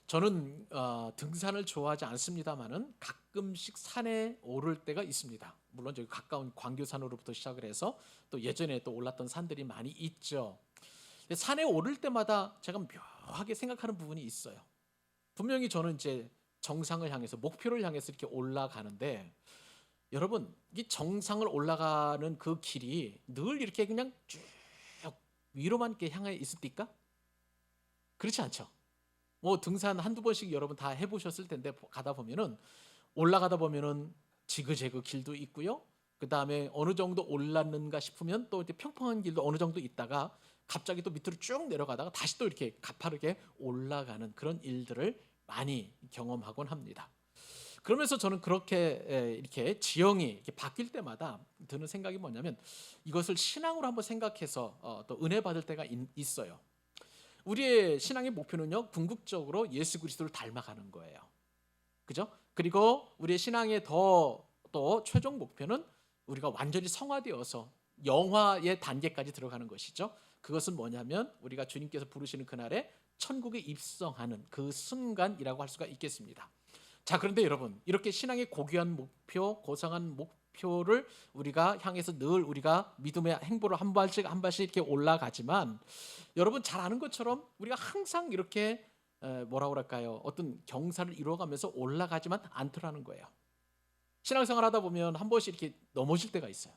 저는 등산을 좋아하지 않습니다만은 가끔씩 산에 오를 때가 있습니다. 물론 저기 가까운 광교산으로부터 시작을 해서 또 예전에 또 올랐던 산들이 많이 있죠. 근데 산에 오를 때마다 제가 묘하게 생각하는 부분이 있어요. 분명히 저는 이제 정상을 향해서 목표를 향해서 이렇게 올라가는데 여러분 이 정상을 올라가는 그 길이 늘 이렇게 그냥 쭉 위로만 이렇게 향해 있습니까? 그렇지 않죠. 뭐 등산 한두 번씩 여러분 다 해보셨을 텐데 가다 보면은 올라가다 보면은 지그재그 길도 있고요. 그 다음에 어느 정도 올랐는가 싶으면 또 이제 평평한 길도 어느 정도 있다가 갑자기 또 밑으로 쭉 내려가다가 다시 또 이렇게 가파르게 올라가는 그런 일들을 많이 경험하곤 합니다. 그러면서 저는 그렇게 이렇게 지형이 이렇게 바뀔 때마다 드는 생각이 뭐냐면 이것을 신앙으로 한번 생각해서 또 은혜 받을 때가 있어요. 우리의 신앙의 목표는요, 궁극적으로 예수 그리스도를 닮아가는 거예요. 그죠? 그리고 우리의 신앙의 또 최종 목표는 우리가 완전히 성화되어서 영화의 단계까지 들어가는 것이죠. 그것은 뭐냐면 우리가 주님께서 부르시는 그날에 천국에 입성하는 그 순간이라고 할 수가 있겠습니다. 자, 그런데 여러분, 이렇게 신앙의 고귀한 목표, 고상한 목표를 우리가 향해서 늘 우리가 믿음의 행보를 한 발씩 한 발씩 이렇게 올라가지만 여러분 잘 아는 것처럼 우리가 항상 이렇게 뭐라 그럴까요? 어떤 경사를 이루어가면서 올라가지만 않더라는 거예요. 신앙생활 하다 보면 한 번씩 이렇게 넘어질 때가 있어요.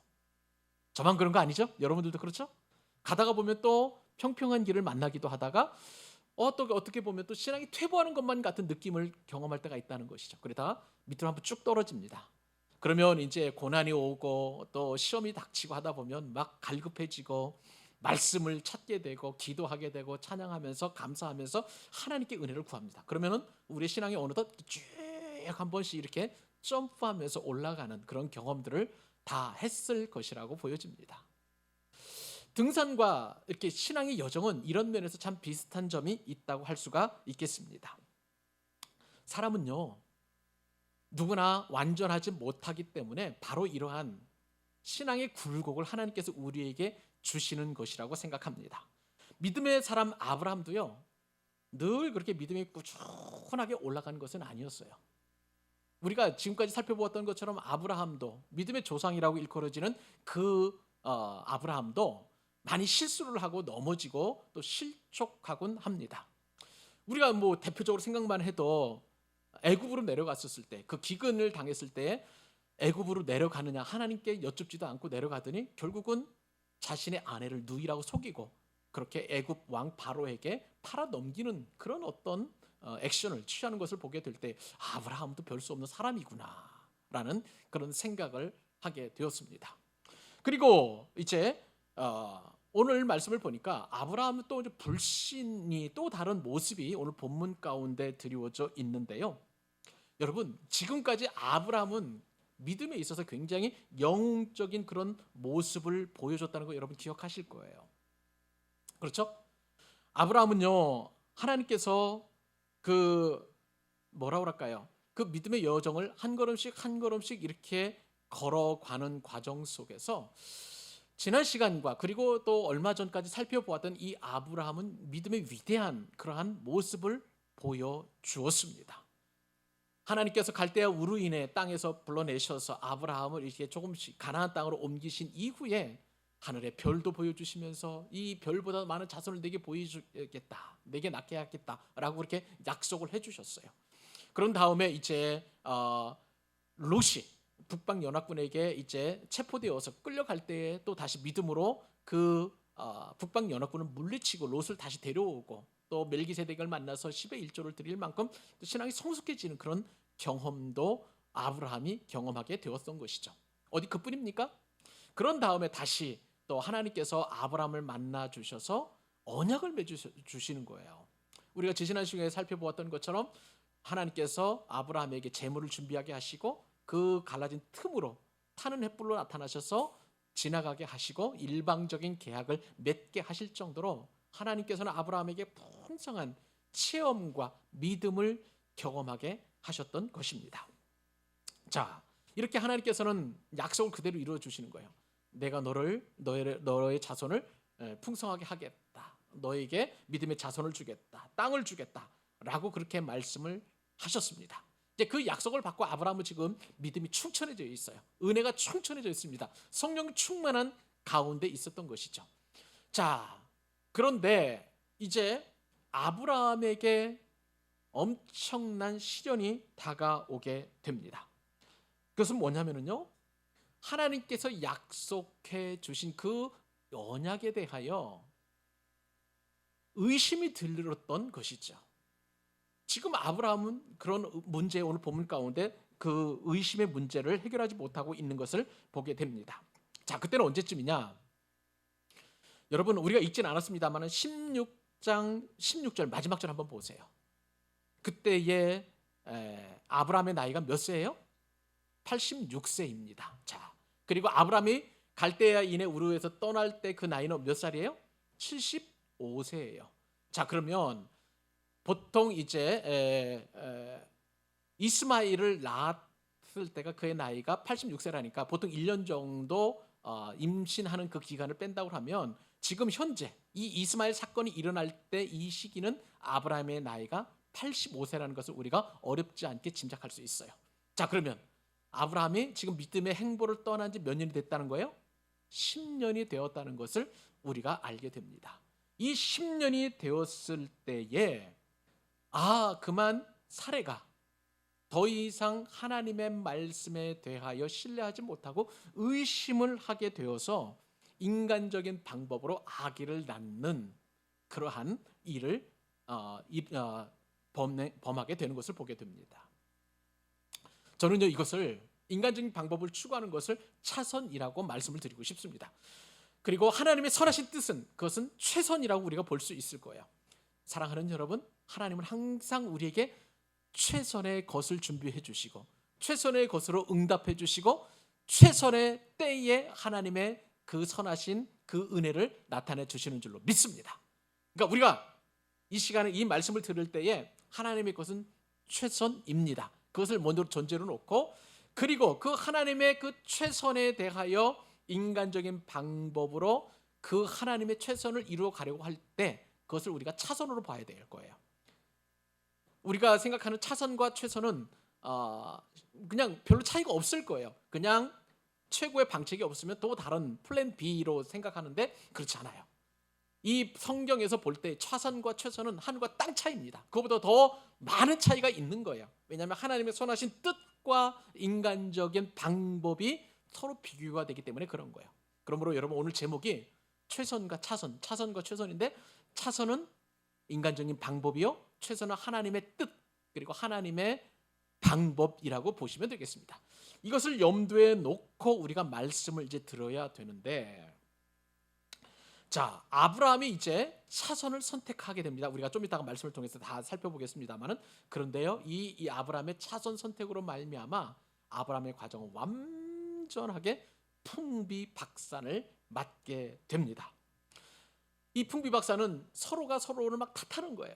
저만 그런 거 아니죠? 여러분들도 그렇죠? 가다가 보면 또 평평한 길을 만나기도 하다가 또 어떻게 보면 또 신앙이 퇴보하는 것만 같은 느낌을 경험할 때가 있다는 것이죠. 그러다가 밑으로 한번 쭉 떨어집니다. 그러면 이제 고난이 오고 또 시험이 닥치고 하다 보면 막 갈급해지고 말씀을 찾게 되고 기도하게 되고 찬양하면서 감사하면서 하나님께 은혜를 구합니다. 그러면은 우리 신앙이 어느덧 쭉 한 번씩 이렇게 점프하면서 올라가는 그런 경험들을 다 했을 것이라고 보여집니다. 등산과 이렇게 신앙의 여정은 이런 면에서 참 비슷한 점이 있다고 할 수가 있겠습니다. 사람은요, 누구나 완전하지 못하기 때문에 바로 이러한 신앙의 굴곡을 하나님께서 우리에게 주시는 것이라고 생각합니다. 믿음의 사람 아브라함도요, 늘 그렇게 믿음이 꾸준하게 올라간 것은 아니었어요. 우리가 지금까지 살펴보았던 것처럼 아브라함도 믿음의 조상이라고 일컬어지는 그 아브라함도 많이 실수를 하고 넘어지고 또 실족하곤 합니다. 우리가 뭐 대표적으로 생각만 해도 애굽으로 내려갔었을 때 그 기근을 당했을 때 애굽으로 내려가느냐 하나님께 여쭙지도 않고 내려가더니 결국은 자신의 아내를 누이라고 속이고 그렇게 애굽 왕 바로에게 팔아 넘기는 그런 어떤 액션을 취하는 것을 보게 될 때 아브라함도 별 수 없는 사람이구나라는 그런 생각을 하게 되었습니다. 그리고 이제 오늘 말씀을 보니까 아브라함은 또 불신이 또 다른 모습이 오늘 본문 가운데 드리워져 있는데요. 여러분 지금까지 아브라함은 믿음에 있어서 굉장히 영적인 그런 모습을 보여줬다는 거 여러분 기억하실 거예요. 그렇죠? 아브라함은요 하나님께서 그 뭐라 그럴까요? 그 믿음의 여정을 한 걸음씩 한 걸음씩 이렇게 걸어가는 과정 속에서 지난 시간과 그리고 또 얼마 전까지 살펴보았던 이 아브라함은 믿음의 위대한 그러한 모습을 보여주었습니다. 하나님께서 갈대아 우르인의 땅에서 불러내셔서 아브라함을 이렇게 조금씩 가나안 땅으로 옮기신 이후에 하늘의 별도 보여주시면서 이 별보다 많은 자손을 내게 보여주겠다, 내게 낳게 하겠다라고 그렇게 약속을 해주셨어요. 그런 다음에 이제 롯이 북방 연합군에게 이제 체포되어서 끌려갈 때에 또 다시 믿음으로 그 북방 연합군을 물리치고 롯을 다시 데려오고 또 멜기세덱을 만나서 10의 1조를 드릴 만큼 또 신앙이 성숙해지는 그런 경험도 아브라함이 경험하게 되었던 것이죠. 어디 그뿐입니까? 그런 다음에 다시 또 하나님께서 아브라함을 만나 주셔서 언약을 맺어 주시는 거예요. 우리가 지난 시간에 살펴보았던 것처럼 하나님께서 아브라함에게 재물을 준비하게 하시고 그 갈라진 틈으로 타는 횃불로 나타나셔서 지나가게 하시고 일방적인 계약을 맺게 하실 정도로 하나님께서는 아브라함에게 풍성한 체험과 믿음을 경험하게 하셨던 것입니다. 자, 이렇게 하나님께서는 약속을 그대로 이루어 주시는 거예요. 내가 너의 자손을 풍성하게 하겠다. 너에게 믿음의 자손을 주겠다. 땅을 주겠다. 라고 그렇게 말씀을 하셨습니다. 이제 그 약속을 받고 아브라함은 지금 믿음이 충천해져 있어요. 은혜가 충천해져 있습니다. 성령 충만한 가운데 있었던 것이죠. 자, 그런데 이제 아브라함에게 엄청난 시련이 다가오게 됩니다. 그것은 뭐냐면요, 하나님께서 약속해 주신 그 언약에 대하여 의심이 들었던 것이죠. 지금 아브라함은 그런 문제, 오늘 본문 가운데 그 의심의 문제를 해결하지 못하고 있는 것을 보게 됩니다. 자, 그때는 언제쯤이냐? 여러분, 우리가 읽진 않았습니다만 16장 16절 마지막 절 한번 보세요. 그때의 아브라함의 나이가 몇 세예요? 86세입니다. 자, 그리고 아브라함이 갈대아인의 우르에서 떠날 때 그 나이는 몇 살이에요? 75세예요. 자, 그러면 보통 이제 이스마엘을 낳았을 때가 그의 나이가 86세라니까 보통 1년 정도 임신하는 그 기간을 뺀다고 하면 지금 현재 이 이스마엘 사건이 일어날 때 이 시기는 아브라함의 나이가 85세라는 것을 우리가 어렵지 않게 짐작할 수 있어요. 자, 그러면 아브라함이 지금 믿음의 행보를 떠난 지 몇 년이 됐다는 거예요? 10년이 되었다는 것을 우리가 알게 됩니다. 이 10년이 되었을 때에 그만 사례가 더 이상 하나님의 말씀에 대하여 신뢰하지 못하고 의심을 하게 되어서 인간적인 방법으로 아기를 낳는 그러한 일을 범하게 되는 것을 보게 됩니다. 저는요, 이것을 인간적인 방법을 추구하는 것을 차선이라고 말씀을 드리고 싶습니다. 그리고 하나님의 선하신 뜻은 그것은 최선이라고 우리가 볼 수 있을 거예요. 사랑하는 여러분, 하나님은 항상 우리에게 최선의 것을 준비해 주시고 최선의 것으로 응답해 주시고 최선의 때에 하나님의 그 선하신 그 은혜를 나타내 주시는 줄로 믿습니다. 그러니까 우리가 이 시간에 이 말씀을 들을 때에 하나님의 것은 최선입니다. 그것을 먼저 전제로 놓고, 그리고 그 하나님의 그 최선에 대하여 인간적인 방법으로 그 하나님의 최선을 이루어 가려고 할 때 그것을 우리가 차선으로 봐야 될 거예요. 우리가 생각하는 차선과 최선은 그냥 별로 차이가 없을 거예요. 그냥 최고의 방책이 없으면 또 다른 플랜 B로 생각하는데 그렇지 않아요. 이 성경에서 볼 때 차선과 최선은 하늘과 땅 차이입니다. 그것보다 더 많은 차이가 있는 거예요. 왜냐하면 하나님의 선하신 뜻과 인간적인 방법이 서로 비교가 되기 때문에 그런 거예요. 그러므로 여러분, 오늘 제목이 최선과 차선, 차선과 최선인데 차선은 인간적인 방법이요, 최선은 하나님의 뜻 그리고 하나님의 방법이라고 보시면 되겠습니다. 이것을 염두에 놓고 우리가 말씀을 이제 들어야 되는데, 자, 아브라함이 이제 차선을 선택하게 됩니다. 우리가 좀 이따가 말씀을 통해서 다 살펴보겠습니다만은, 그런데요, 이 아브라함의 차선 선택으로 말미암아 아브라함의 과정은 완전하게 풍비박산을 맞게 됩니다. 이 풍비박산은 서로가 서로를 막 탓하는 거예요.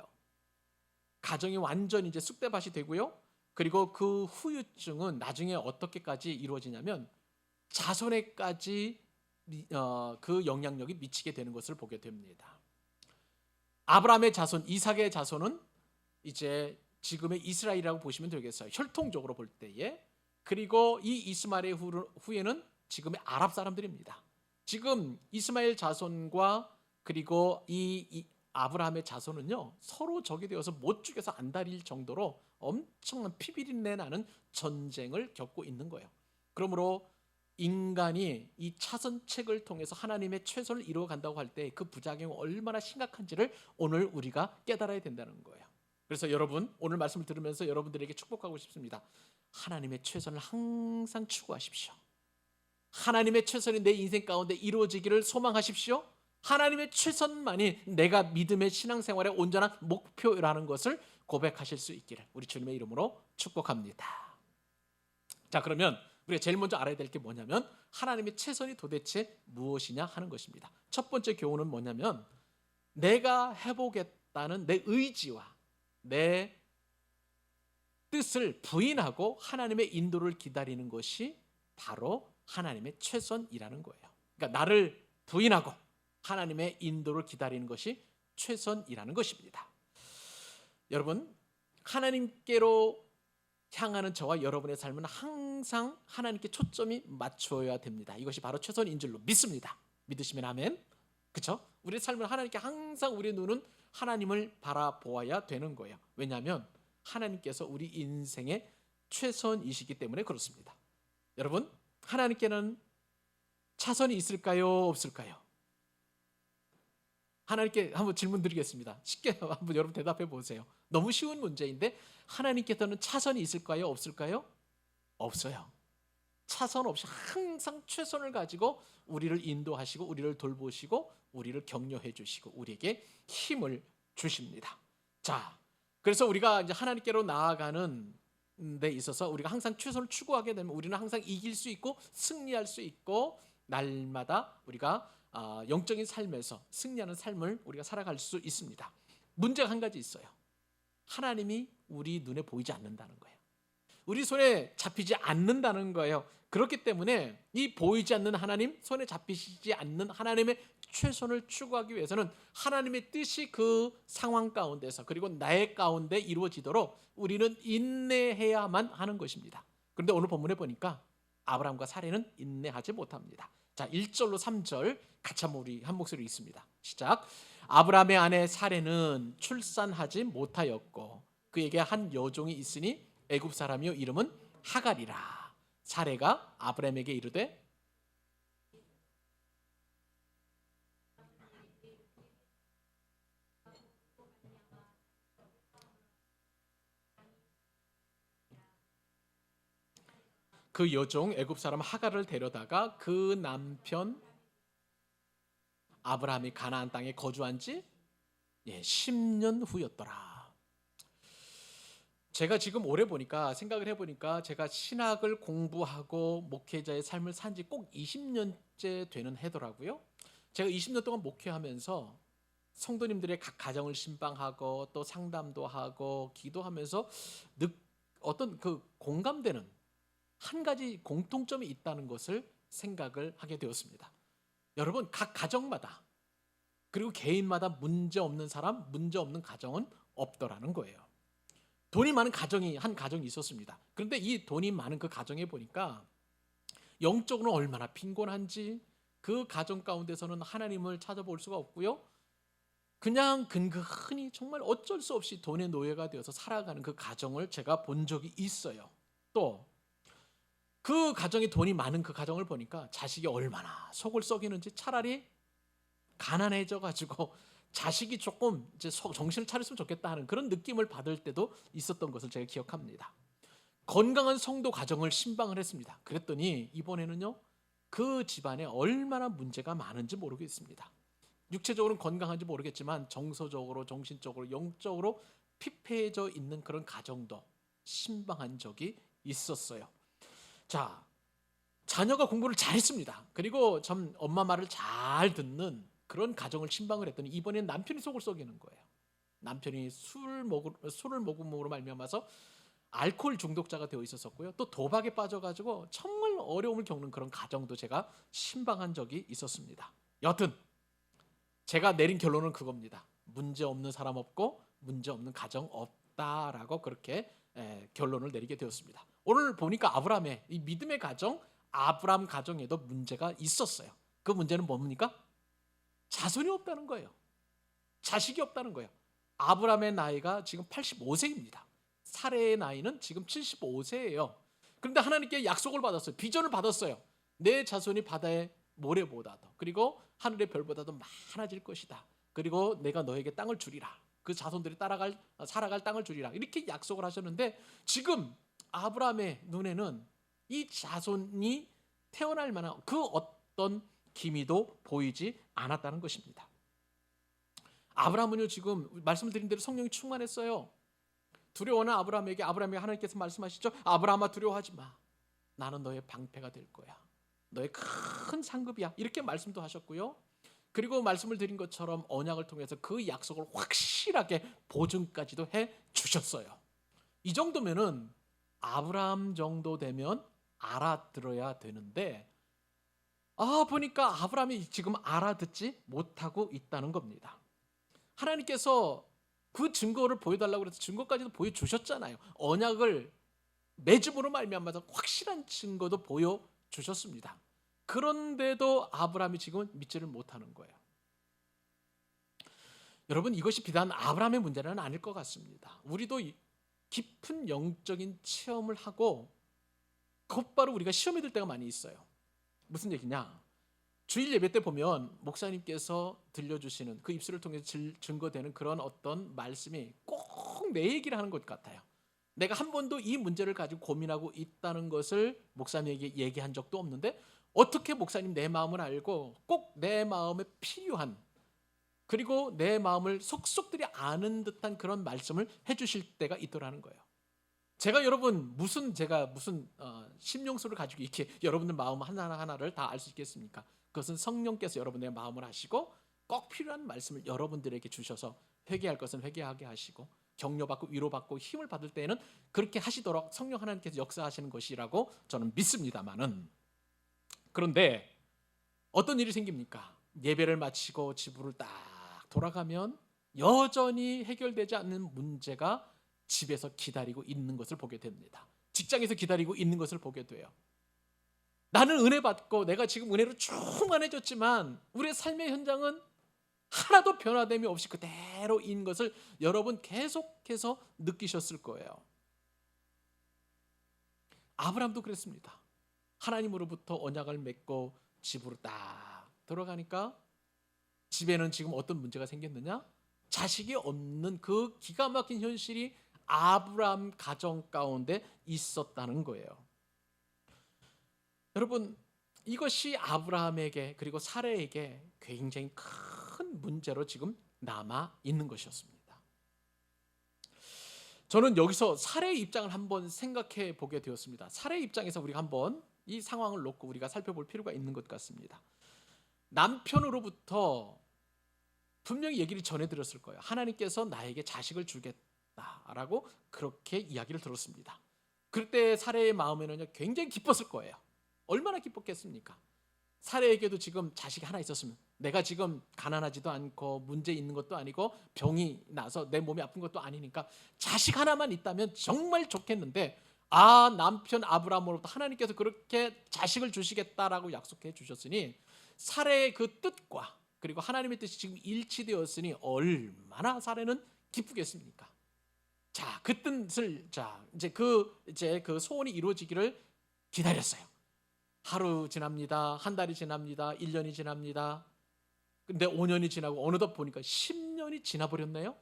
가정이 완전히 이제 쑥대밭이 되고요. 그리고 그 후유증은 나중에 어떻게까지 이루어지냐면 자손에까지 그 영향력이 미치게 되는 것을 보게 됩니다. 아브라함의 자손, 이삭의 자손은 이제 지금의 이스라엘이라고 보시면 되겠어요. 혈통적으로 볼 때에. 그리고 이 이스마엘의 후예는 지금의 아랍 사람들입니다. 지금 이스마엘 자손과 그리고 이 아브라함의 자손은요, 서로 적이 되어서 못 죽여서 안달일 정도로 엄청난 피비린내 나는 전쟁을 겪고 있는 거예요. 그러므로 인간이 이 차선책을 통해서 하나님의 최선을 이루어 간다고 할 때 그 부작용이 얼마나 심각한지를 오늘 우리가 깨달아야 된다는 거예요. 그래서 여러분, 오늘 말씀을 들으면서 여러분들에게 축복하고 싶습니다. 하나님의 최선을 항상 추구하십시오. 하나님의 최선이 내 인생 가운데 이루어지기를 소망하십시오. 하나님의 최선만이 내가 믿음의 신앙생활의 온전한 목표라는 것을 고백하실 수 있기를 우리 주님의 이름으로 축복합니다. 자, 그러면 우리가 제일 먼저 알아야 될 게 뭐냐면 하나님의 최선이 도대체 무엇이냐 하는 것입니다. 첫 번째 교훈은 뭐냐면 내가 해보겠다는 내 의지와 내 뜻을 부인하고 하나님의 인도를 기다리는 것이 바로 하나님의 최선이라는 거예요. 그러니까 나를 부인하고 하나님의 인도를 기다리는 것이 최선이라는 것입니다. 여러분, 하나님께로 향하는 저와 여러분의 삶은 항상 하나님께 초점이 맞춰야 됩니다. 이것이 바로 최선인 줄로 믿습니다. 믿으시면 아멘. 그렇죠? 우리의 삶은 하나님께 항상 우리의 눈은 하나님을 바라보아야 되는 거예요. 왜냐하면 하나님께서 우리 인생의 최선이시기 때문에 그렇습니다. 여러분, 하나님께는 차선이 있을까요? 없을까요? 하나님께 한번 질문 드리겠습니다. 쉽게 한번 여러분 대답해 보세요. 너무 쉬운 문제인데 하나님께서는 차선이 있을까요? 없을까요? 없어요. 차선 없이 항상 최선을 가지고 우리를 인도하시고 우리를 돌보시고 우리를 격려해 주시고 우리에게 힘을 주십니다. 자, 그래서 우리가 이제 하나님께로 나아가는 데 있어서 우리가 항상 최선을 추구하게 되면 우리는 항상 이길 수 있고 승리할 수 있고 날마다 우리가 영적인 삶에서 승리하는 삶을 우리가 살아갈 수 있습니다. 문제가 한 가지 있어요. 하나님이 우리 눈에 보이지 않는다는 거예요. 우리 손에 잡히지 않는다는 거예요. 그렇기 때문에 이 보이지 않는 하나님, 손에 잡히지 않는 하나님의 최선을 추구하기 위해서는 하나님의 뜻이 그 상황 가운데서 그리고 나의 가운데 이루어지도록 우리는 인내해야만 하는 것입니다. 그런데 오늘 본문에 보니까 아브라함과 사례는 인내하지 못합니다. 자, 1절로 3절 같이 한번 우리 한 목소리 읽습니다. 시작. 아브라함의 아내 사례는 출산하지 못하였고 그에게 한 여종이 있으니 애굽 사람이요 이름은 하갈이라. 사례가 아브라함에게 이르되 그 여종 애굽 사람 하갈을 데려다가 그 남편 아브라함이 가나안 땅에 거주한 지 10년 후였더라. 제가 지금 오래 보니까 생각을 해보니까 제가 신학을 공부하고 목회자의 삶을 산 지 꼭 20년째 되는 해더라고요. 제가 20년 동안 목회하면서 성도님들의 각 가정을 신방하고 또 상담도 하고 기도하면서 어떤 그 공감되는 한 가지 공통점이 있다는 것을 생각을 하게 되었습니다. 여러분, 각 가정마다 그리고 개인마다 문제 없는 사람, 문제 없는 가정은 없더라는 거예요. 돈이 많은 가정이 한 가정이 있었습니다. 그런데 이 돈이 많은 그 가정에 보니까 영적으로 얼마나 빈곤한지 그 가정 가운데서는 하나님을 찾아볼 수가 없고요. 그냥 근근히 정말 어쩔 수 없이 돈의 노예가 되어서 살아가는 그 가정을 제가 본 적이 있어요. 또 그 가정에 돈이 많은 그 가정을 보니까 자식이 얼마나 속을 썩이는지 차라리 가난해져 가지고 자식이 조금 이제 정신을 차렸으면 좋겠다 하는 그런 느낌을 받을 때도 있었던 것을 제가 기억합니다. 건강한 성도 가정을 신방을 했습니다. 그랬더니 이번에는요, 그 집안에 얼마나 문제가 많은지 모르겠습니다. 육체적으로는 건강한지 모르겠지만 정서적으로, 정신적으로, 영적으로 피폐해져 있는 그런 가정도 신방한 적이 있었어요. 자, 자녀가 공부를 잘했습니다. 그리고 참 엄마 말을 잘 듣는 그런 가정을 신방을 했더니 이번엔 남편이 속을 썩이는 거예요. 남편이 술을 먹음으로 말미암아서 알코올 중독자가 되어 있었었고요. 또 도박에 빠져가지고 정말 어려움을 겪는 그런 가정도 제가 신방한 적이 있었습니다. 여튼 제가 내린 결론은 그겁니다. 문제 없는 사람 없고 문제 없는 가정 없다라고 그렇게 결론을 내리게 되었습니다. 오늘 보니까 아브라함의 이 믿음의 가정, 아브라함 가정에도 문제가 있었어요. 그 문제는 뭡니까? 자손이 없다는 거예요. 자식이 없다는 거예요. 아브라함의 나이가 지금 85세입니다. 사레의 나이는 지금 75세예요. 그런데 하나님께 약속을 받았어요. 비전을 받았어요. 내 자손이 바다의 모래보다도 그리고 하늘의 별보다도 많아질 것이다. 그리고 내가 너에게 땅을 주리라. 그 자손들이 살아갈 땅을 주리라. 이렇게 약속을 하셨는데 지금 아브라함의 눈에는 이 자손이 태어날 만한 그 어떤 기미도 보이지 않았다는 것입니다. 아브라함은요, 지금 말씀을 드린 대로 성령이 충만했어요. 두려워하는 아브라함에게 하나님께서 말씀하시죠. 아브라함아, 두려워하지 마. 나는 너의 방패가 될 거야. 너의 큰 상급이야. 이렇게 말씀도 하셨고요. 그리고 말씀을 드린 것처럼 언약을 통해서 그 약속을 확실하게 보증까지도 해 주셨어요. 이 정도면은 아브라함 정도 되면 알아들어야 되는데 보니까 아브라함이 지금 알아듣지 못하고 있다는 겁니다. 하나님께서 그 증거를 보여달라고 그래서 증거까지도 보여주셨잖아요. 언약을 맺음으로 말미암아서 확실한 증거도 보여주셨습니다. 그런데도 아브라함이 지금 믿지를 못하는 거예요. 여러분, 이것이 비단 아브라함의 문제는 아닐 것 같습니다. 우리도 깊은 영적인 체험을 하고 곧바로 우리가 시험에 들 때가 많이 있어요. 무슨 얘기냐? 주일 예배 때 보면 목사님께서 들려주시는 그 입술을 통해서 증거되는 그런 어떤 말씀이 꼭 내 얘기를 하는 것 같아요. 내가 한 번도 이 문제를 가지고 고민하고 있다는 것을 목사님에게 얘기한 적도 없는데 어떻게 목사님 내 마음을 알고 꼭 내 마음에 필요한, 그리고 내 마음을 속속들이 아는 듯한 그런 말씀을 해주실 때가 있더라는 거예요. 제가 무슨 심령수를 가지고 이렇게 여러분들 마음 하나하나를 다 알 수 있겠습니까? 그것은 성령께서 여러분의 마음을 하시고 꼭 필요한 말씀을 여러분들에게 주셔서 회개할 것은 회개하게 하시고 격려받고 위로받고 힘을 받을 때에는 그렇게 하시도록 성령 하나님께서 역사하시는 것이라고 저는 믿습니다만은, 그런데 어떤 일이 생깁니까? 예배를 마치고 집으로 딱 돌아가면 여전히 해결되지 않는 문제가 집에서 기다리고 있는 것을 보게 됩니다. 직장에서 기다리고 있는 것을 보게 돼요. 나는 은혜 받고 내가 지금 은혜로 충만해졌지만 우리의 삶의 현장은 하나도 변화됨이 없이 그대로인 것을 여러분 계속해서 느끼셨을 거예요. 아브라함도 그랬습니다. 하나님으로부터 언약을 맺고 집으로 딱 들어가니까 집에는 지금 어떤 문제가 생겼느냐? 자식이 없는 그 기가 막힌 현실이 아브라함 가정 가운데 있었다는 거예요. 여러분, 이것이 아브라함에게 그리고 사라에게 굉장히 큰 문제로 지금 남아 있는 것이었습니다. 저는 여기서 사라의 입장을 한번 생각해 보게 되었습니다. 사라의 입장에서 우리가 한번 이 상황을 놓고 우리가 살펴볼 필요가 있는 것 같습니다. 남편으로부터 분명히 얘기를 전해드렸을 거예요. 하나님께서 나에게 자식을 주겠다라고 그렇게 이야기를 들었습니다. 그때 사라의 마음에는 굉장히 기뻤을 거예요. 얼마나 기뻤겠습니까? 사라에게도 지금 자식이 하나 있었으면, 내가 지금 가난하지도 않고 문제 있는 것도 아니고 병이 나서 내 몸이 아픈 것도 아니니까 자식 하나만 있다면 정말 좋겠는데, 남편 아브라함으로부터 하나님께서 그렇게 자식을 주시겠다라고 약속해 주셨으니 사라의 그 뜻과 그리고 하나님의 뜻이 지금 일치되었으니 얼마나 사라는 기쁘겠습니까? 자, 그 뜻을 이제 그 소원이 이루어지기를 기다렸어요. 하루 지납니다. 한 달이 지납니다. 1년이 지납니다. 근데 5년이 지나고 어느덧 보니까 10년이 지나버렸네요.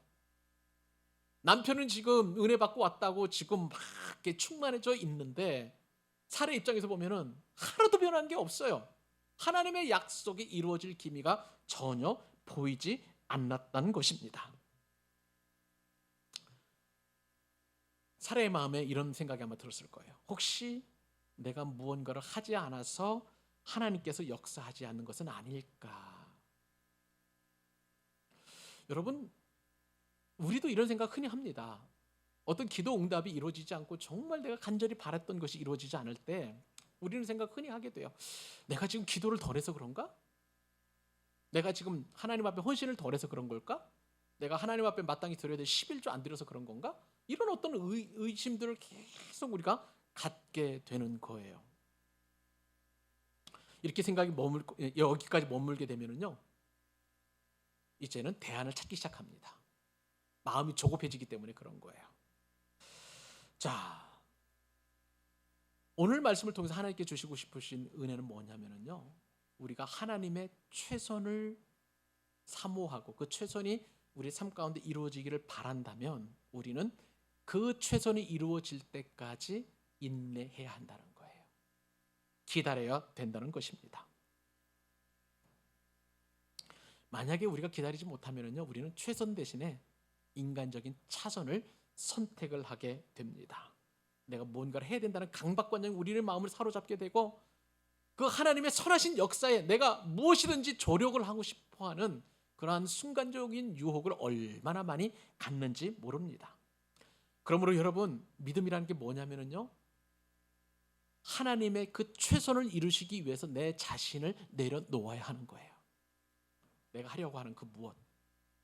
남편은 지금 은혜 받고 왔다고 지금 막 이렇게 충만해져 있는데 사례 입장에서 보면은 하나도 변한 게 없어요. 하나님의 약속이 이루어질 기미가 전혀 보이지 않았다는 것입니다. 사례의 마음에 이런 생각이 아마 들었을 거예요. 혹시 내가 무언가를 하지 않아서 하나님께서 역사하지 않는 것은 아닐까? 여러분, 우리도 이런 생각 흔히 합니다. 어떤 기도 응답이 이루어지지 않고 정말 내가 간절히 바랐던 것이 이루어지지 않을 때 우리는 생각 흔히 하게 돼요. 내가 지금 기도를 덜 해서 그런가? 내가 지금 하나님 앞에 헌신을 덜 해서 그런 걸까? 내가 하나님 앞에 마땅히 드려야 될 11조 안 드려서 그런 건가? 이런 어떤 의심들을 계속 우리가 갖게 되는 거예요. 이렇게 생각이 여기까지 머물게 되면은요, 이제는 대안을 찾기 시작합니다. 마음이 조급해지기 때문에 그런 거예요. 자, 오늘 말씀을 통해서 하나님께 주시고 싶으신 은혜는 뭐냐면요, 우리가 하나님의 최선을 사모하고 그 최선이 우리 삶 가운데 이루어지기를 바란다면 우리는 그 최선이 이루어질 때까지 인내해야 한다는 거예요. 기다려야 된다는 것입니다. 만약에 우리가 기다리지 못하면요, 우리는 최선 대신에 인간적인 차선을 선택을 하게 됩니다. 내가 뭔가를 해야 된다는 강박관념이 우리의 마음을 사로잡게 되고 그 하나님의 선하신 역사에 내가 무엇이든지 조력을 하고 싶어하는 그러한 순간적인 유혹을 얼마나 많이 갖는지 모릅니다. 그러므로 여러분, 믿음이라는 게 뭐냐면요, 하나님의 그 최선을 이루시기 위해서 내 자신을 내려놓아야 하는 거예요. 내가 하려고 하는 그 무엇,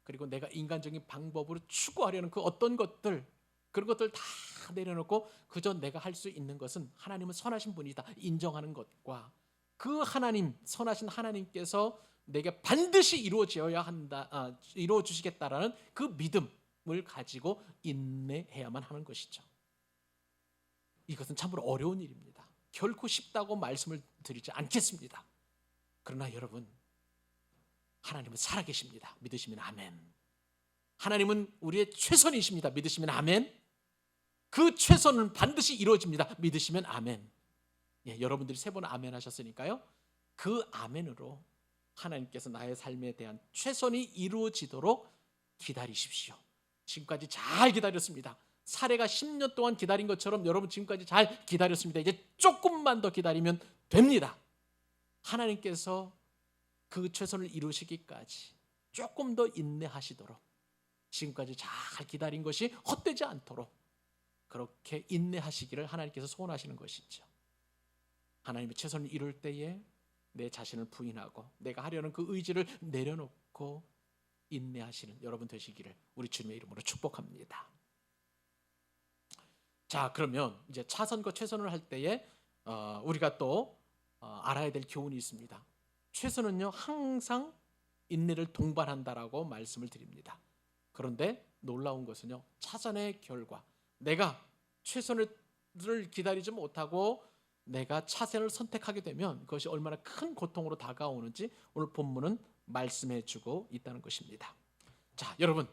그리고 내가 인간적인 방법으로 추구하려는 그 어떤 것들, 그런 것들 다 내려놓고 그저 내가 할 수 있는 것은 하나님은 선하신 분이다 인정하는 것과 그 하나님, 선하신 하나님께서 내게 반드시 이루어져야 한다, 이루어 주시겠다라는 그 믿음을 가지고 인내해야만 하는 것이죠. 이것은 참으로 어려운 일입니다. 결코 쉽다고 말씀을 드리지 않겠습니다. 그러나 여러분, 하나님은 살아계십니다. 믿으시면 아멘. 하나님은 우리의 최선이십니다. 믿으시면 아멘. 그 최선은 반드시 이루어집니다. 믿으시면 아멘. 예, 여러분들이 3번 아멘 하셨으니까요. 그 아멘으로 하나님께서 나의 삶에 대한 최선이 이루어지도록 기다리십시오. 지금까지 잘 기다렸습니다. 사례가 10년 동안 기다린 것처럼 여러분 지금까지 잘 기다렸습니다. 이제 조금만 더 기다리면 됩니다. 하나님께서 그 최선을 이루시기까지 조금 더 인내하시도록, 지금까지 잘 기다린 것이 헛되지 않도록 그렇게 인내하시기를 하나님께서 소원하시는 것이죠. 하나님의 최선을 이룰 때에 내 자신을 부인하고 내가 하려는 그 의지를 내려놓고 인내하시는 여러분 되시기를 우리 주님의 이름으로 축복합니다. 자, 그러면 이제 차선과 최선을 할 때에 우리가 또 알아야 될 교훈이 있습니다. 최선은요 항상 인내를 동반한다라고 말씀을 드립니다. 그런데 놀라운 것은요, 차선의 결과, 내가 최선을 기다리지 못하고 내가 차선을 선택하게 되면 그것이 얼마나 큰 고통으로 다가오는지 오늘 본문은 말씀해 주고 있다는 것입니다. 자, 여러분,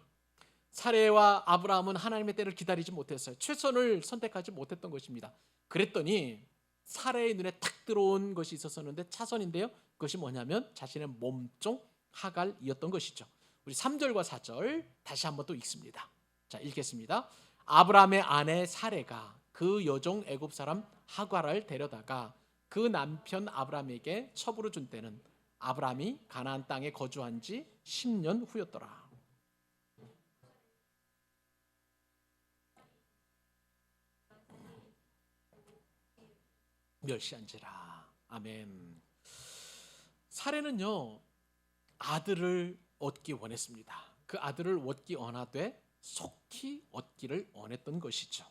사레와 아브라함은 하나님의 때를 기다리지 못했어요. 최선을 선택하지 못했던 것입니다. 그랬더니 사레의 눈에 탁 들어온 것이 있었었는데 차선인데요, 그것이 뭐냐면 자신의 몸종 하갈이었던 것이죠. 우리 3절과 4절 다시 한번 또 읽습니다. 자, 읽겠습니다. 아브라함의 아내 사레가 그 여종 애굽 사람 하갈을 데려다가 그 남편 아브라함에게 첩으로 준 때는 아브라함이 가나안 땅에 거주한 지 10년 후였더라. 멸시한지라. 아멘. 사레는요 아들을 얻기 원했습니다. 그 아들을 얻기 원하되 속히 얻기를 원했던 것이죠.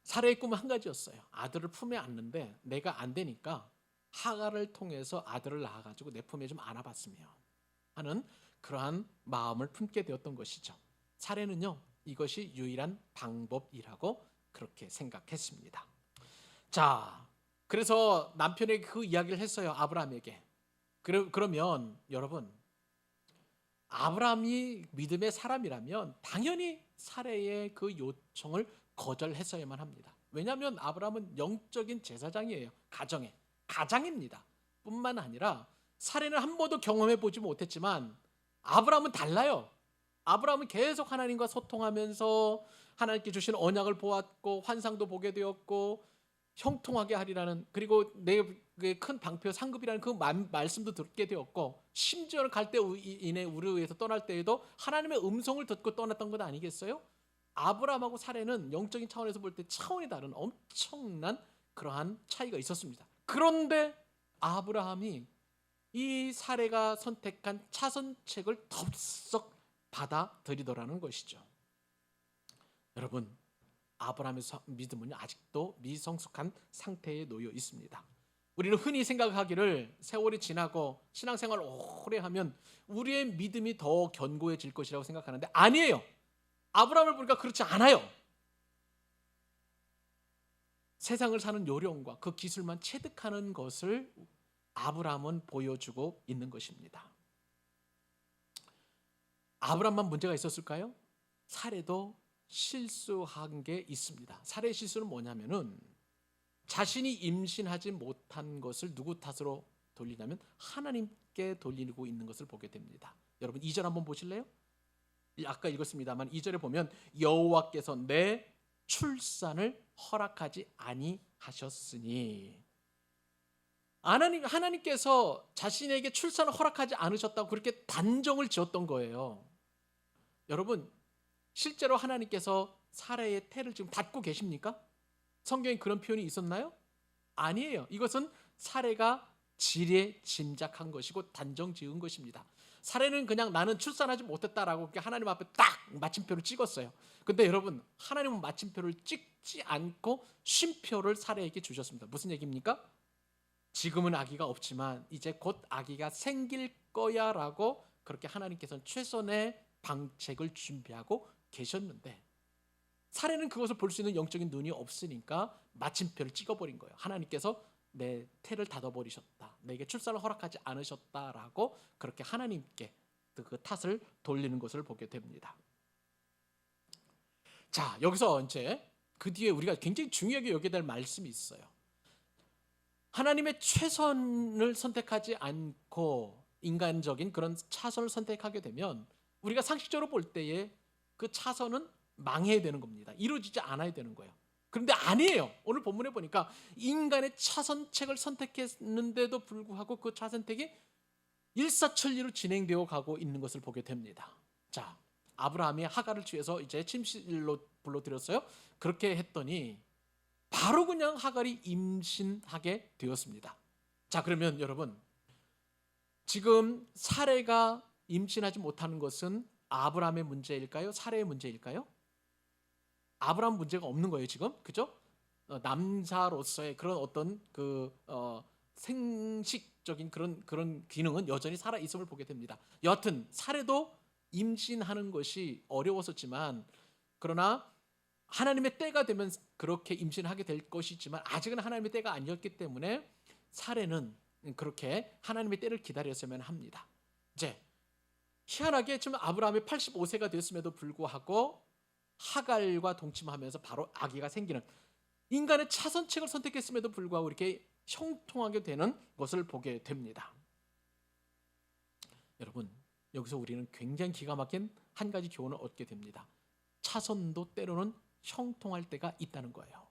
사레의 꿈은 한 가지였어요. 아들을 품에 안는데 내가 안 되니까 하갈을 통해서 아들을 낳아가지고 내 품에 좀 안아봤으면 하는 그러한 마음을 품게 되었던 것이죠. 사레는요 이것이 유일한 방법이라고 그렇게 생각했습니다. 자, 그래서 남편에게 그 이야기를 했어요. 아브라함에게. 그러면 여러분, 아브라함이 믿음의 사람이라면 당연히 사레의 그 요청을 거절했어야만 합니다. 왜냐하면 아브라함은 영적인 제사장이에요. 가장입니다. 뿐만 아니라 사레는 한 번도 경험해 보지 못했지만 아브라함은 달라요. 아브라함은 계속 하나님과 소통하면서 하나님께 주신 언약을 보았고 환상도 보게 되었고 형통하게 하리라는, 그리고 내 큰 방표 상급이라는 그 말씀도 듣게 되었고, 심지어는 갈대 인해 우르 위에서 떠날 때에도 하나님의 음성을 듣고 떠났던 것 아니겠어요? 아브라함하고 사레는 영적인 차원에서 볼 때 차원이 다른 엄청난 그러한 차이가 있었습니다. 그런데 아브라함이 이 사레가 선택한 차선책을 덥석 받아들이더라는 것이죠. 여러분, 아브라함의 믿음은 아직도 미성숙한 상태에 놓여 있습니다. 우리는 흔히 생각하기를 세월이 지나고 신앙생활을 오래 하면 우리의 믿음이 더 견고해질 것이라고 생각하는데 아니에요. 아브라함을 보니까 그렇지 않아요. 세상을 사는 요령과 그 기술만 체득하는 것을 아브라함은 보여주고 있는 것입니다. 아브라함만 문제가 있었을까요? 사레도 실수한 게 있습니다. 사레의 실수는 뭐냐면은 자신이 임신하지 못한 것을 누구 탓으로 돌리냐면 하나님께 돌리고 있는 것을 보게 됩니다. 여러분 2절 한번 보실래요? 아까 읽었습니다만 2절에 보면 여호와께서 내 출산을 허락하지 아니하셨으니, 하나님께서 자신에게 출산을 허락하지 않으셨다고 그렇게 단정을 지었던 거예요. 여러분, 실제로 하나님께서 사레의 태를 지금 닫고 계십니까? 성경에 그런 표현이 있었나요? 아니에요. 이것은 사레가 지레 짐작한 것이고 단정 지은 것입니다. 사례는 그냥 나는 출산하지 못했다라고 하나님 앞에 딱 마침표를 찍었어요. 근데 여러분, 하나님은 마침표를 찍지 않고 쉼표를 사례에게 주셨습니다. 무슨 얘기입니까? 지금은 아기가 없지만 이제 곧 아기가 생길 거야라고 그렇게 하나님께서는 최선의 방책을 준비하고 계셨는데, 사례는 그것을 볼 수 있는 영적인 눈이 없으니까 마침표를 찍어버린 거예요. 하나님께서 내 태를 닫아버리셨다, 내게 출산을 허락하지 않으셨다라고 그렇게 하나님께 그 탓을 돌리는 것을 보게 됩니다. 자, 여기서 이제 그 뒤에 우리가 굉장히 중요하게 여겨야 될 말씀이 있어요. 하나님의 최선을 선택하지 않고 인간적인 그런 차선을 선택하게 되면 우리가 상식적으로 볼 때에 그 차선은 망해야 되는 겁니다. 이루어지지 않아야 되는 거예요. 그런데 아니에요. 오늘 본문에 보니까 인간의 차선책을 선택했는데도 불구하고 그 차선택이 일사천리로 진행되어 가고 있는 것을 보게 됩니다. 자, 아브라함이 하갈을 취해서 이제 침실로 불러들였어요. 그렇게 했더니 바로 그냥 하갈이 임신하게 되었습니다. 자, 그러면 여러분, 지금 사레가 임신하지 못하는 것은 아브라함의 문제일까요? 사레의 문제일까요? 아브라함 문제가 없는 거예요, 지금. 그죠? 남자로서의 그런 어떤 생식적인 그런 기능은 여전히 살아 있음을 보게 됩니다. 여하튼 사레도 임신하는 것이 어려웠었지만, 그러나 하나님의 때가 되면 그렇게 임신하게 될 것이지만 아직은 하나님의 때가 아니었기 때문에 사레는 그렇게 하나님의 때를 기다렸으면 합니다. 이제 희한하게 지금 아브라함이 85세가 되었음에도 불구하고 하갈과 동침하면서 바로 아기가 생기는, 인간의 차선책을 선택했음에도 불구하고 이렇게 형통하게 되는 것을 보게 됩니다. 여러분, 여기서 우리는 굉장히 기가 막힌 한 가지 교훈을 얻게 됩니다. 차선도 때로는 형통할 때가 있다는 거예요.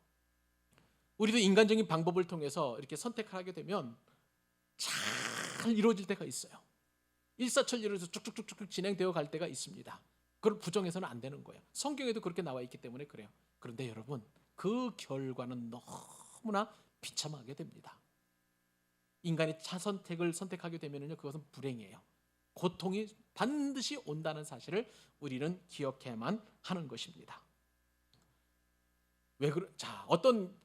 우리도 인간적인 방법을 통해서 이렇게 선택을 하게 되면 잘 이루어질 때가 있어요. 일사천리로 쭉쭉쭉쭉 진행되어 갈 때가 있습니다. 그걸 부정해서는 안 되는 거예요. 성경에도 그렇게 나와 있기 때문에 그래요. 그런데 여러분, 그 결과는 너무나 비참하게 됩니다. 인간이 차선택을 선택하게 되면요, 그것은 불행이에요. 고통이 반드시 온다는 사실을 우리는 기억해야만 하는 것입니다. 자,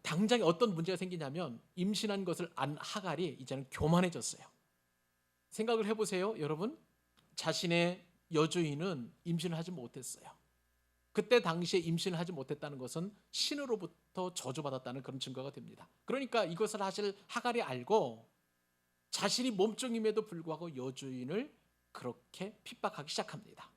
당장에 어떤 문제가 생기냐면, 임신한 것을 안 하갈이 이제는 교만해졌어요. 생각을 해보세요, 여러분. 자신의 여주인은 임신을 하지 못했어요. 그때 당시에 임신을 하지 못했다는 것은 신으로부터 저주받았다는 그런 증거가 됩니다. 그러니까 이것을 사실 하갈이 알고 자신이 몸종임에도 불구하고 여주인을 그렇게 핍박하기 시작합니다.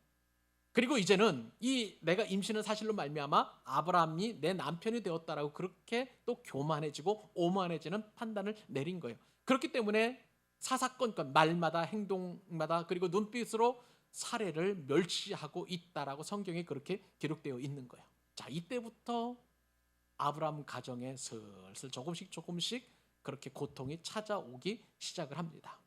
그리고 이제는 이 내가 임신한 사실로 말미암아 아브라함이 내 남편이 되었다라고 그렇게 또 교만해지고 오만해지는 판단을 내린 거예요. 그렇기 때문에 사사건건 말마다 행동마다 그리고 눈빛으로 사례를 멸시하고 있다라고 성경에 그렇게 기록되어 있는 거예요. 자, 이때부터 아브라함 가정에 슬슬 조금씩 그렇게 고통이 찾아오기 시작을 합니다.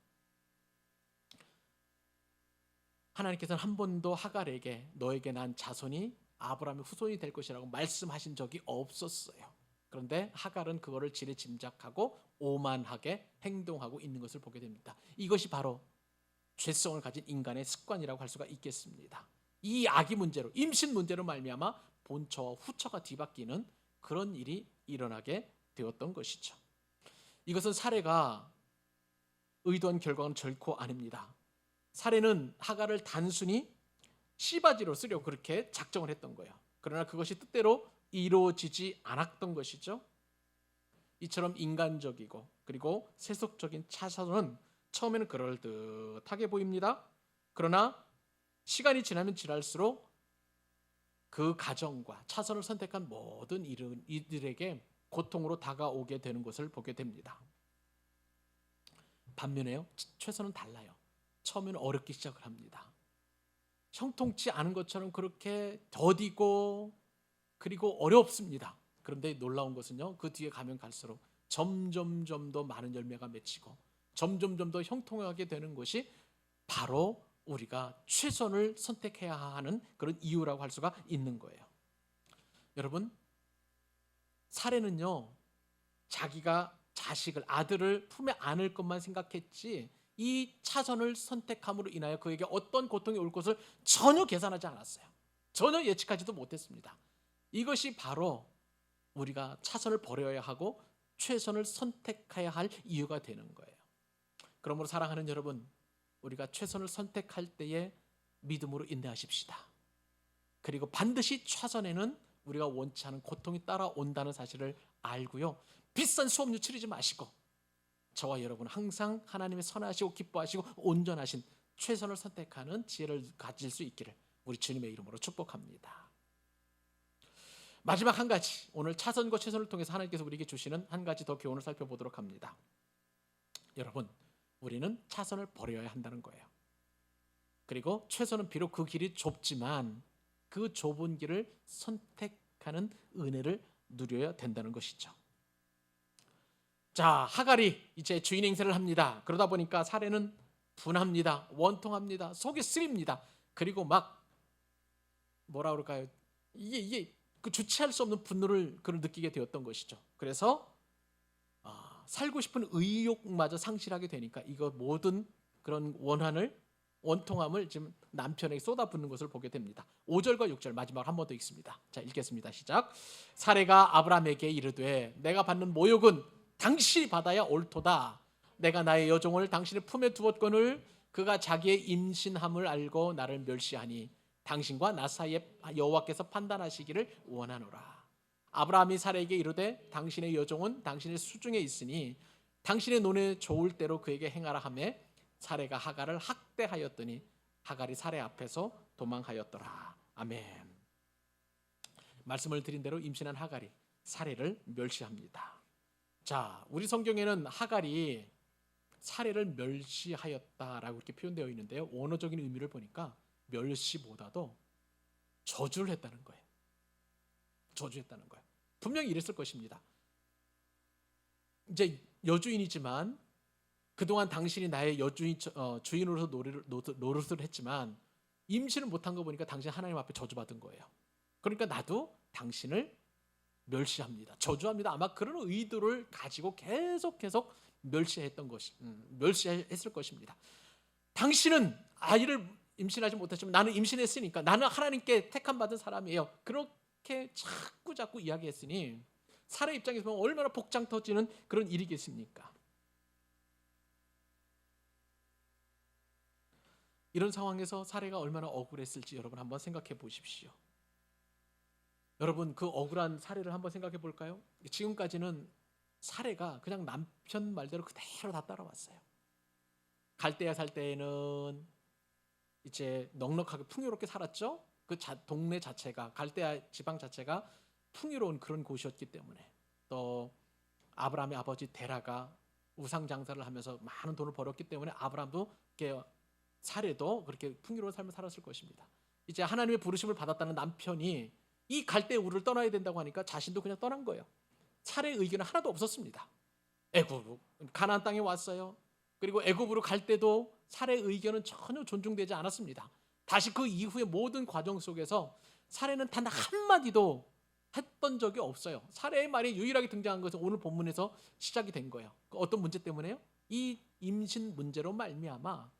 하나님께서는 한 번도 하갈에게 너에게 난 자손이 아브라함의 후손이 될 것이라고 말씀하신 적이 없었어요. 그런데 하갈은 그거를 지레짐작하고 오만하게 행동하고 있는 것을 보게 됩니다. 이것이 바로 죄성을 가진 인간의 습관이라고 할 수가 있겠습니다. 이 아기 문제로, 임신 문제로 말미암아 본처와 후처가 뒤바뀌는 그런 일이 일어나게 되었던 것이죠. 이것은 사례가 의도한 결과는 결코 아닙니다. 사례는 하갈을 단순히 씨바지로 쓰려고 그렇게 작정을 했던 거예요. 그러나 그것이 뜻대로 이루어지지 않았던 것이죠. 이처럼 인간적이고 그리고 세속적인 차선은 처음에는 그럴듯하게 보입니다. 그러나 시간이 지나면 지날수록 그 가정과 차선을 선택한 모든 이들에게 고통으로 다가오게 되는 것을 보게 됩니다. 반면에요, 최선은 달라요. 처음에는 어렵게 시작을 합니다. 형통치 않은 것처럼 그렇게 더디고 그리고 어렵습니다. 그런데 놀라운 것은요, 그 뒤에 가면 갈수록 점점 더 많은 열매가 맺히고 점점 더 형통하게 되는 것이 바로 우리가 최선을 선택해야 하는 그런 이유라고 할 수가 있는 거예요. 여러분, 사례는요, 자기가 아들을 품에 안을 것만 생각했지 이 차선을 선택함으로 인하여 그에게 어떤 고통이 올 것을 전혀 계산하지 않았어요. 전혀 예측하지도 못했습니다. 이것이 바로 우리가 차선을 버려야 하고 최선을 선택해야 할 이유가 되는 거예요. 그러므로 사랑하는 여러분, 우리가 최선을 선택할 때에 믿음으로 인내하십시다. 그리고 반드시 차선에는 우리가 원치 않은 고통이 따라온다는 사실을 알고요. 비싼 수업료 치르지 마시고 저와 여러분 항상 하나님의 선하시고 기뻐하시고 온전하신 최선을 선택하는 지혜를 가질 수 있기를 우리 주님의 이름으로 축복합니다. 마지막 한 가지, 오늘 차선과 최선을 통해서 하나님께서 우리에게 주시는 한 가지 더 교훈을 살펴보도록 합니다. 여러분, 우리는 차선을 버려야 한다는 거예요. 그리고 최선은 비록 그 길이 좁지만 그 좁은 길을 선택하는 은혜를 누려야 된다는 것이죠. 자, 하갈이 이제 주인 행세를 합니다. 그러다 보니까 사례는 분합니다. 원통합니다. 속이 쓰립니다. 그리고 막 뭐라 그럴까요? 이게 그 주체할 수 없는 분노를 그를 느끼게 되었던 것이죠. 그래서 살고 싶은 의욕마저 상실하게 되니까 이거 모든 그런 원통함을 지금 남편에게 쏟아붓는 것을 보게 됩니다. 5절과 6절 마지막으로 한 번 더 읽습니다. 자, 읽겠습니다. 시작. 사레가 아브라함에게 이르되 내가 받는 모욕은 당신이 받아야 옳도다. 내가 나의 여종을 당신의 품에 두었거늘 그가 자기의 임신함을 알고 나를 멸시하니 당신과 나 사이에 여호와께서 판단하시기를 원하노라. 아브라함이 사레에게 이르되 당신의 여종은 당신의 수중에 있으니 당신의 눈에 좋을 대로 그에게 행하라 하매 사레가 하갈을 학대하였더니 하갈이 사레 앞에서 도망하였더라. 아멘. 말씀을 드린 대로 임신한 하갈이 사레를 멸시합니다. 자, 우리 성경에는 하갈이 사레를 멸시하였다라고 이렇게 표현되어 있는데요. 원어적인 의미를 보니까 멸시보다도 저주를 했다는 거예요. 저주했다는 거예요. 분명히 이랬을 것입니다. 이제 여주인이지만 그동안 당신이 나의 주인으로서 노릇을 했지만 임신을 못한 거 보니까 당신 하나님 앞에 저주받은 거예요. 그러니까 나도 당신을 멸시합니다. 저주합니다. 아마 그런 의도를 가지고 계속 멸시했을 것입니다. 당신은 아이를 임신하지 못했지만 나는 임신했으니까 나는 하나님께 택함 받은 사람이에요. 그렇게 자꾸 이야기했으니 사례 입장에서 보면 얼마나 복장 터지는 그런 일이겠습니까? 이런 상황에서 사례가 얼마나 억울했을지 여러분 한번 생각해 보십시오. 여러분 그 억울한 사례를 한번 생각해 볼까요? 지금까지는 사례가 그냥 남편 말대로 그대로 다 따라왔어요. 갈대아 살 때에는 이제 넉넉하게 풍요롭게 살았죠. 그 동네 자체가 갈대아 지방 자체가 풍요로운 그런 곳이었기 때문에 또 아브라함의 아버지 데라가 우상 장사를 하면서 많은 돈을 벌었기 때문에 아브라함도 사례도 그렇게 풍요로운 삶을 살았을 것입니다. 이제 하나님의 부르심을 받았다는 남편이 이 갈대 우를 떠나야 된다고 하니까 자신도 그냥 떠난 거예요. 사례의 의견은 하나도 없었습니다. 애굽 가나안 땅에 왔어요. 그리고 애굽으로 갈 때도 사례의 의견은 전혀 존중되지 않았습니다. 다시 그 이후의 모든 과정 속에서 사례는 단 한마디도 했던 적이 없어요. 사례의 말이 유일하게 등장한 것은 오늘 본문에서 시작이 된 거예요. 어떤 문제 때문에요? 이 임신 문제로 말미암아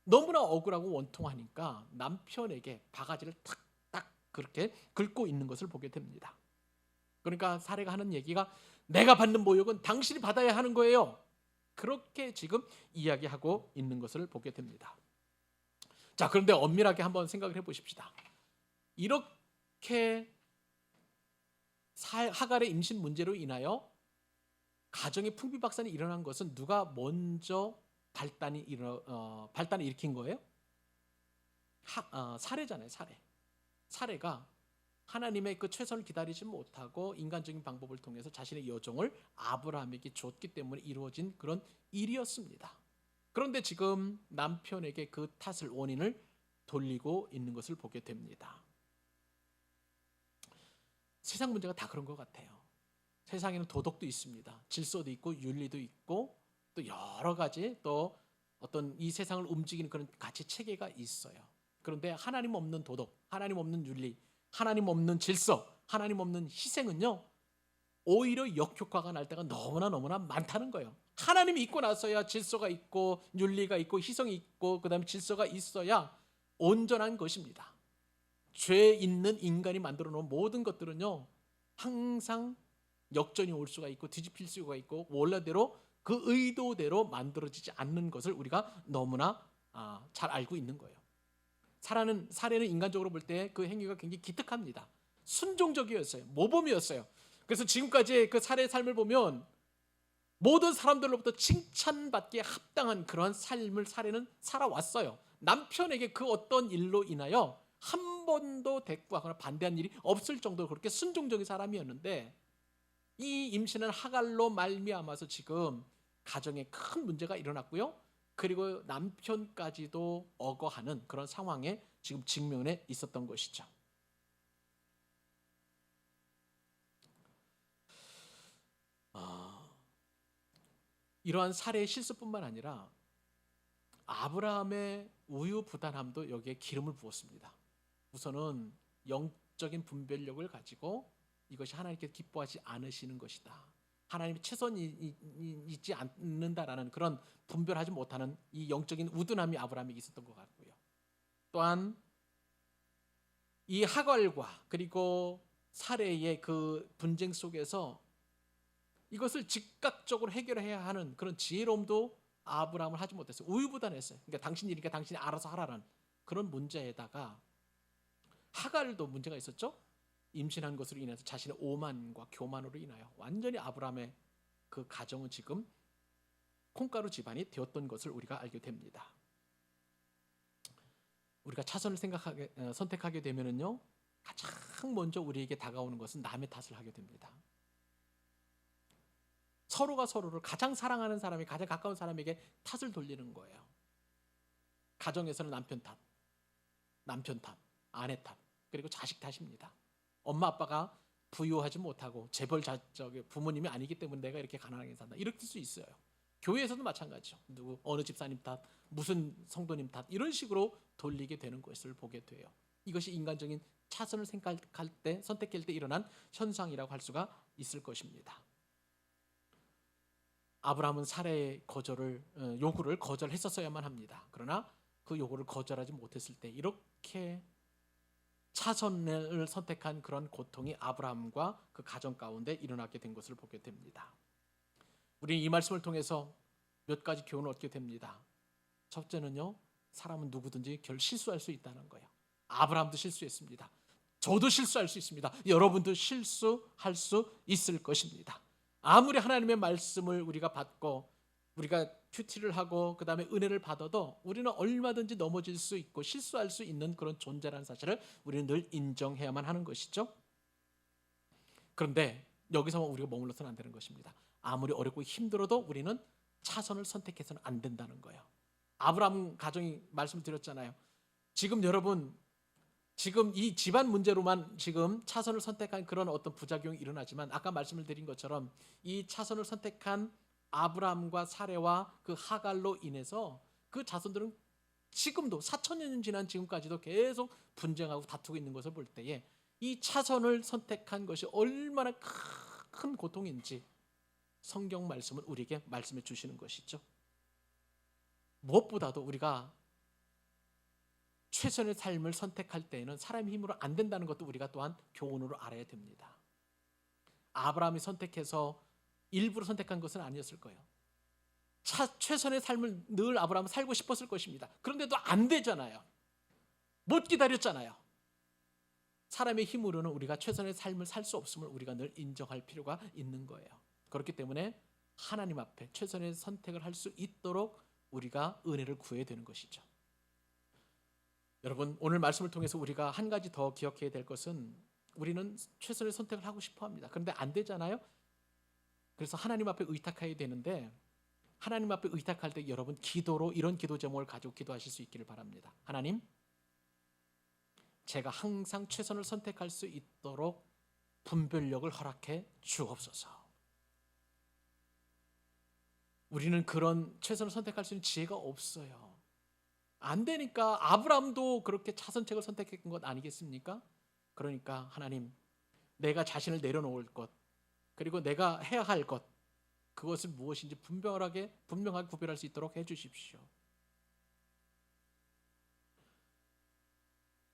너무나 억울하고 원통하니까 남편에게 바가지를 탁탁 그렇게 긁고 있는 것을 보게 됩니다. 그러니까 사례가 하는 얘기가 내가 받는 모욕은 당신이 받아야 하는 거예요. 그렇게 지금 이야기하고 있는 것을 보게 됩니다. 자, 그런데 엄밀하게 한번 생각을 해보십시다. 이렇게 하갈의 임신 문제로 인하여 가정의 풍비박산이 일어난 것은 누가 먼저 발단을 일으킨 거예요? 사례잖아요. 사례가 하나님의 그 최선을 기다리지 못하고 인간적인 방법을 통해서 자신의 여종을 아브라함에게 줬기 때문에 이루어진 그런 일이었습니다. 그런데 지금 남편에게 그 탓을 원인을 돌리고 있는 것을 보게 됩니다. 세상 문제가 다 그런 것 같아요. 세상에는 도덕도 있습니다. 질서도 있고 윤리도 있고 또 여러 가지 또 어떤 이 세상을 움직이는 그런 가치 체계가 있어요. 그런데 하나님 없는 도덕, 하나님 없는 윤리, 하나님 없는 질서, 하나님 없는 희생은요 오히려 역효과가 날 때가 너무나 많다는 거예요. 하나님이 있고 나서야 질서가 있고 윤리가 있고 희성이 있고 그다음에 질서가 있어야 온전한 것입니다. 죄 있는 인간이 만들어 놓은 모든 것들은요, 항상 역전이 올 수가 있고 뒤집힐 수가 있고 원래대로 그 의도대로 만들어지지 않는 것을 우리가 너무나 잘 알고 있는 거예요. 사례는 인간적으로 볼 때 그 행위가 굉장히 기특합니다. 순종적이었어요. 모범이었어요. 그래서 지금까지 그 사례의 삶을 보면 모든 사람들로부터 칭찬받기에 합당한 그런 삶을 사례는 살아왔어요. 남편에게 그 어떤 일로 인하여 한 번도 대꾸하거나 반대한 일이 없을 정도로 그렇게 순종적인 사람이었는데, 이 임신은 하갈로 말미암아서 지금 가정에 큰 문제가 일어났고요. 그리고 남편까지도 억어하는 그런 상황에 지금 직면해 있었던 것이죠. 이러한 사례의 실수뿐만 아니라 아브라함의 우유부단함도 여기에 기름을 부었습니다. 우선은 영적인 분별력을 가지고 이것이 하나님께서 기뻐하지 않으시는 것이다, 하나님의 최선이 있지 않는다라는 그런 분별하지 못하는 이 영적인 우둔함이 아브라함에게 있었던 것 같고요. 또한 이 하갈과 그리고 사레의 그 분쟁 속에서 이것을 즉각적으로 해결해야 하는 그런 지혜로움도 아브라함을 하지 못했어요. 우유부단했어요. 그러니까 당신 일이니까 당신이 알아서 하라는 그런 문제에다가 하갈도 문제가 있었죠. 임신한 것으로 인해서 자신의 오만과 교만으로 인하여 완전히 아브라함의 그 가정은 지금 콩가루 집안이 되었던 것을 우리가 알게 됩니다. 우리가 차선을 선택하게 되면은요, 가장 먼저 우리에게 다가오는 것은 남의 탓을 하게 됩니다. 서로가 서로를 가장 사랑하는 사람이 가장 가까운 사람에게 탓을 돌리는 거예요. 가정에서는 남편 탓, 아내 탓, 그리고 자식 탓입니다. 엄마 아빠가 부유하지 못하고 재벌 부모님이 아니기 때문에 내가 이렇게 가난하게 산다, 이럴 수 있어요. 교회에서도 마찬가지죠. 어느 집사님 탓, 무슨 성도님 탓, 이런 식으로 돌리게 되는 것을 보게 돼요. 이것이 인간적인 차선을 선택할 때 일어난 현상이라고 할 수가 있을 것입니다. 아브라함은 사례의 요구를 거절했었어야만 합니다. 그러나 그 요구를 거절하지 못했을 때 이렇게 차선을 선택한 그런 고통이 아브라함과 그 가정 가운데 일어나게 된 것을 보게 됩니다. 우리는 이 말씀을 통해서 몇 가지 교훈을 얻게 됩니다. 첫째는요, 사람은 누구든지 실수할 수 있다는 거예요. 아브라함도 실수했습니다. 저도 실수할 수 있습니다. 여러분도 실수할 수 있을 것입니다. 아무리 하나님의 말씀을 우리가 받고 우리가 큐티를 하고 그 다음에 은혜를 받아도 우리는 얼마든지 넘어질 수 있고 실수할 수 있는 그런 존재라는 사실을 우리는 늘 인정해야만 하는 것이죠. 그런데 여기서만 우리가 머물러서는 안 되는 것입니다. 아무리 어렵고 힘들어도 우리는 차선을 선택해서는 안 된다는 거예요. 아브라함 가정이 말씀을 드렸잖아요. 지금 여러분, 지금 이 집안 문제로만 지금 차선을 선택한 그런 어떤 부작용이 일어나지만, 아까 말씀을 드린 것처럼 이 차선을 선택한 아브라함과 사레와 그 하갈로 인해서 그 자손들은 지금도 4,000년 지난 지금까지도 계속 분쟁하고 다투고 있는 것을 볼 때에 이 차선을 선택한 것이 얼마나 큰 고통인지 성경 말씀은 우리에게 말씀해 주시는 것이죠. 무엇보다도 우리가 최선의 삶을 선택할 때에는 사람의 힘으로 안 된다는 것도 우리가 또한 교훈으로 알아야 됩니다. 아브라함이 선택해서 일부러 선택한 것은 아니었을 거예요. 최선의 삶을 늘 아브라함은 살고 싶었을 것입니다. 그런데도 안 되잖아요. 못 기다렸잖아요. 사람의 힘으로는 우리가 최선의 삶을 살 수 없음을 우리가 늘 인정할 필요가 있는 거예요. 그렇기 때문에 하나님 앞에 최선의 선택을 할 수 있도록 우리가 은혜를 구해야 되는 것이죠. 여러분, 오늘 말씀을 통해서 우리가 한 가지 더 기억해야 될 것은, 우리는 최선의 선택을 하고 싶어 합니다. 그런데 안 되잖아요. 그래서 하나님 앞에 의탁해야 되는데, 하나님 앞에 의탁할 때 여러분 기도로 이런 기도 제목을 가지고 기도하실 수 있기를 바랍니다. 하나님, 제가 항상 최선을 선택할 수 있도록 분별력을 허락해 주옵소서. 우리는 그런 최선을 선택할 수 있는 지혜가 없어요. 안 되니까 아브라함도 그렇게 차선책을 선택했던 것 아니겠습니까? 그러니까 하나님, 내가 자신을 내려놓을 것, 그리고 내가 해야 할 것, 그것을 무엇인지 분명하게 구별할 수 있도록 해주십시오.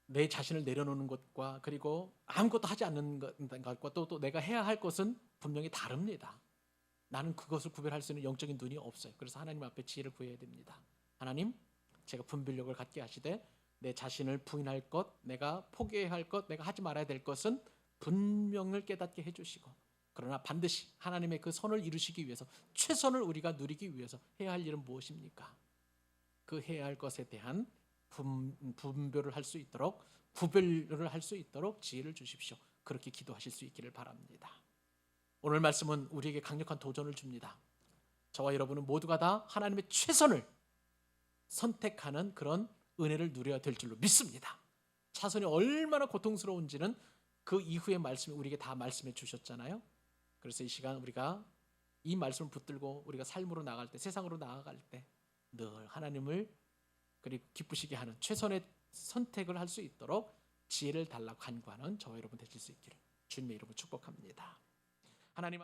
내 자신을 내려놓는 것과 그리고 아무것도 하지 않는 것과 또 내가 해야 할 것은 분명히 다릅니다. 나는 그것을 구별할 수 있는 영적인 눈이 없어요. 그래서 하나님 앞에 지혜를 구해야 됩니다. 하나님, 제가 분별력을 갖게 하시되 내 자신을 부인할 것, 내가 포기해야 할 것, 내가 하지 말아야 될 것은 분명을 깨닫게 해주시고, 그러나 반드시 하나님의 그 선을 이루시기 위해서 최선을 우리가 누리기 위해서 해야 할 일은 무엇입니까? 그 해야 할 것에 대한 분별을 할 수 있도록, 구별을 할 수 있도록 지혜를 주십시오. 그렇게 기도하실 수 있기를 바랍니다. 오늘 말씀은 우리에게 강력한 도전을 줍니다. 저와 여러분은 모두가 다 하나님의 최선을 선택하는 그런 은혜를 누려야 될 줄로 믿습니다. 차선이 얼마나 고통스러운지는 그 이후의 말씀이 우리에게 다 말씀해 주셨잖아요. 그래서 이 시간 우리가 이 말씀을 붙들고 우리가 삶으로 나갈 때, 세상으로 나아갈 때 늘 하나님을 그리고 기쁘시게 하는 최선의 선택을 할 수 있도록 지혜를 달라고 간구하는 저와 여러분 되실 수 있기를 주님의 이름으로 축복합니다. 하나님